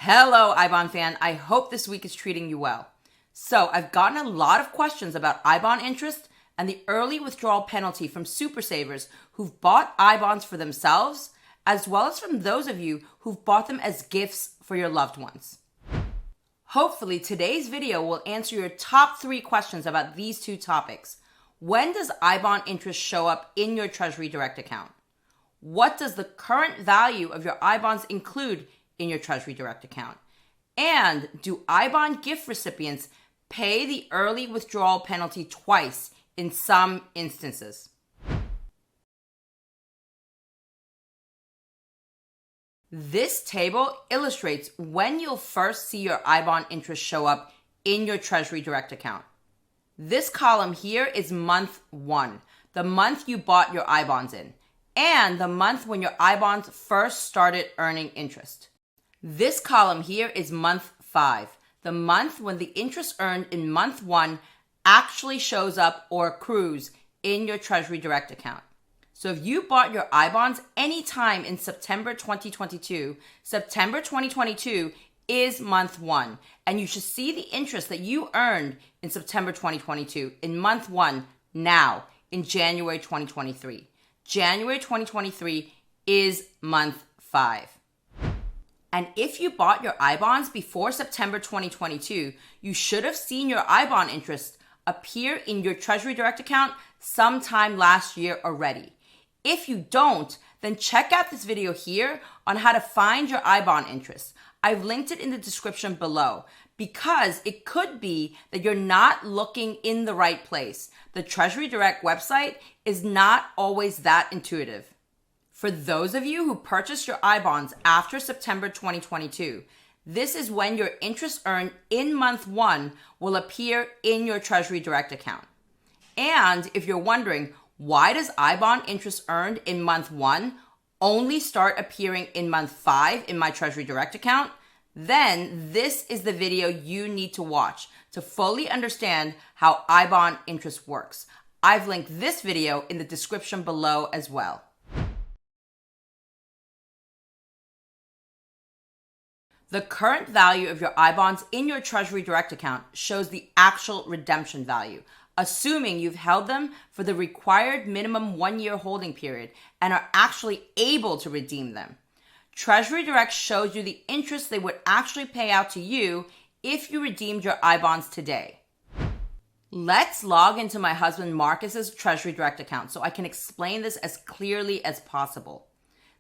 Hello, IBON fan. I hope this week is treating you well. So I've gotten a lot of questions about IBON interest and the early withdrawal penalty from super savers who've bought IBONs for themselves, as well as from those of you who've bought them as gifts for your loved ones. Hopefully today's video will answer your top 3 questions about these 2 topics. When does IBON interest show up in your TreasuryDirect account? What does the current value of your IBONs include in your TreasuryDirect account? And do IBON gift recipients pay the early withdrawal penalty twice in some instances? This table illustrates when you'll first see your IBON interest show up in your TreasuryDirect account. This column here is month 1, the month you bought your IBONs in, and the month when your IBONs first started earning interest. This column here is month 5, the month when the interest earned in month 1 actually shows up or accrues in your TreasuryDirect account. So if you bought your IBONs anytime in September 2022, September 2022 is month 1, and you should see the interest that you earned in September 2022 in month 1 now in January 2023. January 2023 is month 5. And if you bought your IBONs before September 2022, you should have seen your IBON interest appear in your TreasuryDirect account sometime last year already. If you don't, then check out this video here on how to find your IBON interest. I've linked it in the description below because it could be that you're not looking in the right place. The TreasuryDirect website is not always that intuitive. For those of you who purchased your IBONs after September 2022, this is when your interest earned in month 1 will appear in your TreasuryDirect account. And if you're wondering, why does IBON interest earned in month 1 only start appearing in month 5 in my TreasuryDirect account? Then this is the video you need to watch to fully understand how IBON interest works. I've linked this video in the description below as well. The current value of your IBONs in your TreasuryDirect account shows the actual redemption value, assuming you've held them for the required minimum 1-year holding period and are actually able to redeem them. TreasuryDirect shows you the interest they would actually pay out to you if you redeemed your IBONs today. Let's log into my husband Marcus's TreasuryDirect account so I can explain this as clearly as possible.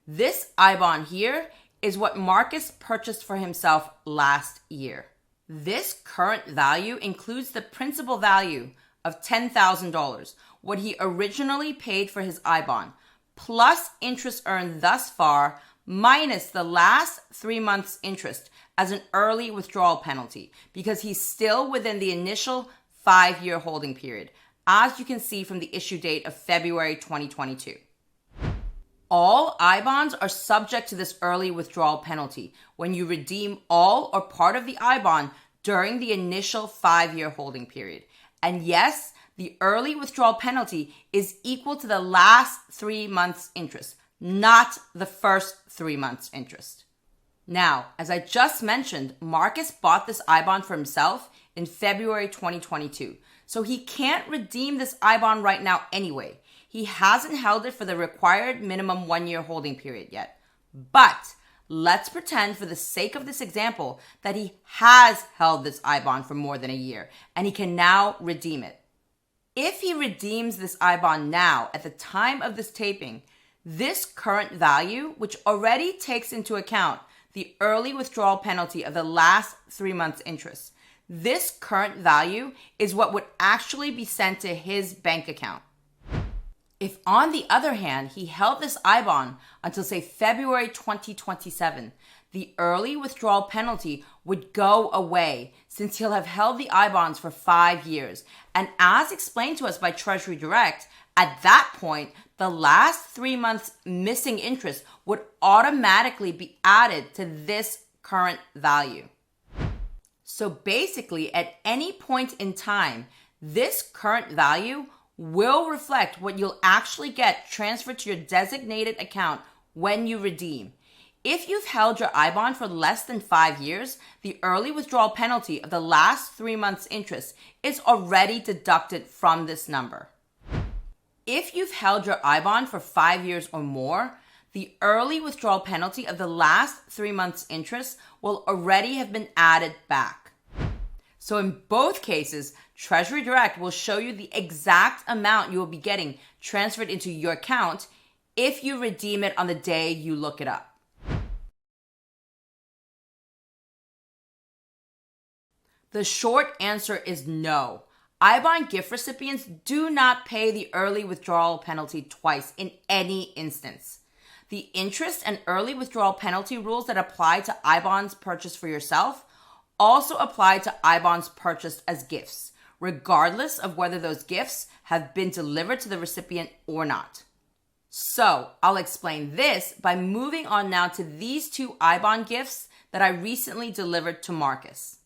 This IBON here is what Marcus purchased for himself last year. This current value includes the principal value of $10,000, what he originally paid for his IBON, plus interest earned thus far, minus the last 3 months' interest as an early withdrawal penalty, because he's still within the initial 5-year holding period, as you can see from the issue date of February 2022. All IBONs are subject to this early withdrawal penalty when you redeem all or part of the IBON during the initial 5-year holding period. And yes, the early withdrawal penalty is equal to the last 3 months' interest, not the first 3 months' interest. Now, as I just mentioned, Marcus bought this IBON for himself in February 2022, so he can't redeem this IBON right now anyway. He hasn't held it for the required minimum 1-year holding period yet. But let's pretend for the sake of this example that he has held this IBON for more than a year and he can now redeem it. If he redeems this IBON now at the time of this taping, this current value, which already takes into account the early withdrawal penalty of the last 3 months' interest, this current value is what would actually be sent to his bank account. If, on the other hand, he held this IBON until, say, February 2027, the early withdrawal penalty would go away since he'll have held the IBONs for 5 years. And as explained to us by TreasuryDirect, at that point, the last 3 months missing interest would automatically be added to this current value. So basically, at any point in time, this current value will reflect what you'll actually get transferred to your designated account when you redeem. If you've held your iBond for less than 5 years, the early withdrawal penalty of the last 3 months' interest is already deducted from this number. If you've held your iBond for 5 years or more, the early withdrawal penalty of the last 3 months' interest will already have been added back. So in both cases, TreasuryDirect will show you the exact amount you will be getting transferred into your account if you redeem it on the day you look it up. The short answer is no. iBond gift recipients do not pay the early withdrawal penalty twice in any instance. The interest and early withdrawal penalty rules that apply to iBonds purchased for yourself also apply to iBonds purchased as gifts, regardless of whether those gifts have been delivered to the recipient or not. So I'll explain this by moving on now to these two iBond gifts that I recently delivered to Marcus.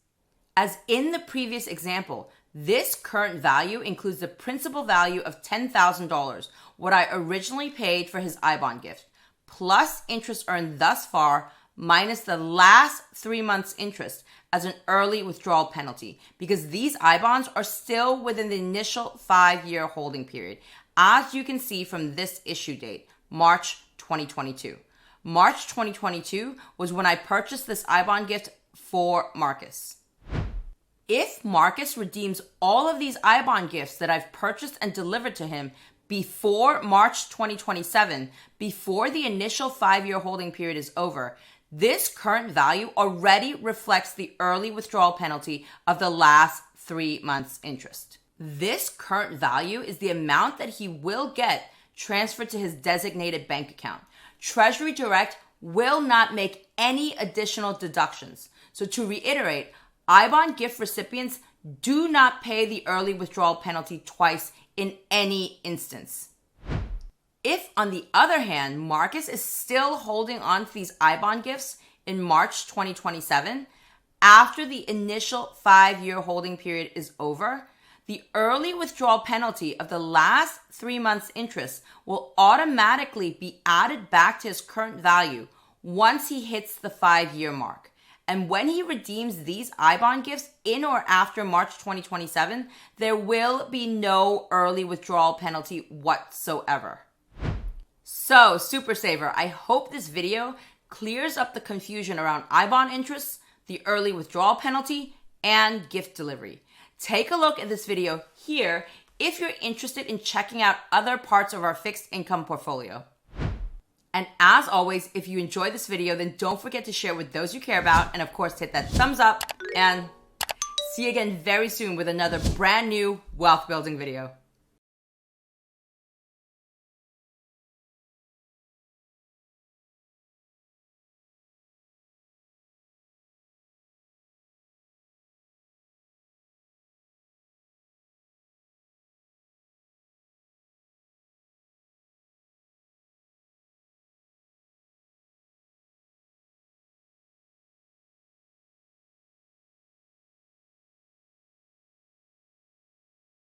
As in the previous example, this current value includes the principal value of $10,000, what I originally paid for his iBond gift, plus interest earned thus far, minus the last 3 months' interest as an early withdrawal penalty, because these iBonds are still within the initial 5-year holding period, as you can see from this issue date, March 2022. March 2022 was when I purchased this iBond gift for Marcus. If Marcus redeems all of these iBond gifts that I've purchased and delivered to him before March 2027, before the initial 5-year holding period is over, this current value already reflects the early withdrawal penalty of the last 3 months' interest. This current value is the amount that he will get transferred to his designated bank account. TreasuryDirect will not make any additional deductions. So to reiterate, iBond gift recipients do not pay the early withdrawal penalty twice in any instance. If, on the other hand, Marcus is still holding on to these iBond gifts in March 2027, after the initial 5-year holding period is over, the early withdrawal penalty of the last 3 months' interest will automatically be added back to his current value once he hits the 5-year mark. And when he redeems these iBond gifts in or after March 2027, there will be no early withdrawal penalty whatsoever. So, Super Saver, I hope this video clears up the confusion around iBond interests, the early withdrawal penalty, and gift delivery. Take a look at this video here if you're interested in checking out other parts of our fixed income portfolio. And as always, if you enjoyed this video, then don't forget to share with those you care about. And of course, hit that thumbs up and see you again very soon with another brand new wealth building video.